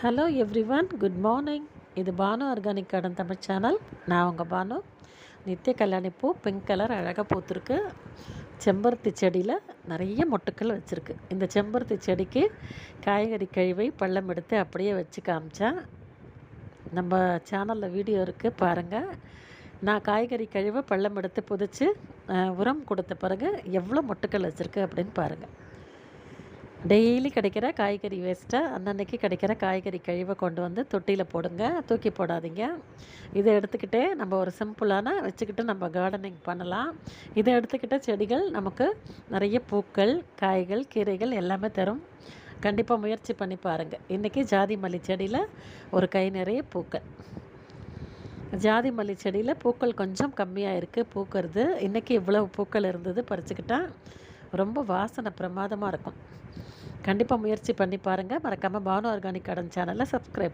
Hello everyone, good morning. இது Banu organic garden Tamil channel. நான் உங்கள் பானு. நித்திய கல்யாணி பூ பிங்க் கலர் அழகாக பூத்துருக்கு. செம்பருத்தி செடியில் நிறைய மொட்டுக்கள் வச்சுருக்கு. இந்த செம்பருத்தி செடிக்கு காய்கறி கழிவை பள்ளம் எடுத்து அப்படியே வச்சு காமிச்சேன். நம்ம சேனலில் வீடியோ இருக்குது பாருங்கள். நான் காய்கறி கழிவை பள்ளம் எடுத்து புதைச்சி உரம் கொடுத்த பிறகு எவ்வளோ மொட்டுக்கள் வச்சுருக்கு அப்படின்னு பாருங்கள். டெய்லி கிடைக்கிற காய்கறி வேஸ்ட்டை அன்னன்னைக்கு கிடைக்கிற காய்கறி கழிவை கொண்டு வந்து தொட்டியில் போடுங்க, தூக்கி போடாதீங்க. இதை எடுத்துக்கிட்டே நம்ம ஒரு சிம்பிளான வச்சுக்கிட்டு நம்ம கார்டனிங் பண்ணலாம். இதை எடுத்துக்கிட்ட செடிகள் நமக்கு நிறைய பூக்கள், காய்கள், கீரைகள் எல்லாமே தரும். கண்டிப்பாக முயற்சி பண்ணி பாருங்கள். இன்றைக்கி ஜாதி மல்லி செடியில் ஒரு கை நிறைய பூக்கள். ஜாதி மல்லி செடியில் பூக்கள் கொஞ்சம் கம்மியாக இருக்குது பூக்கிறது. இன்றைக்கி இவ்வளோ பூக்கள் இருந்தது, பறிச்சுக்கிட்டால் ரொம்ப வாசனை பிரமாதமாக இருக்கும். கண்டிப்பாக முயற்சி பண்ணி பாருங்கள். மறக்காமல் பானு ஆர்கானிக் கார்டன் சேனலை சப்ஸ்கிரைப்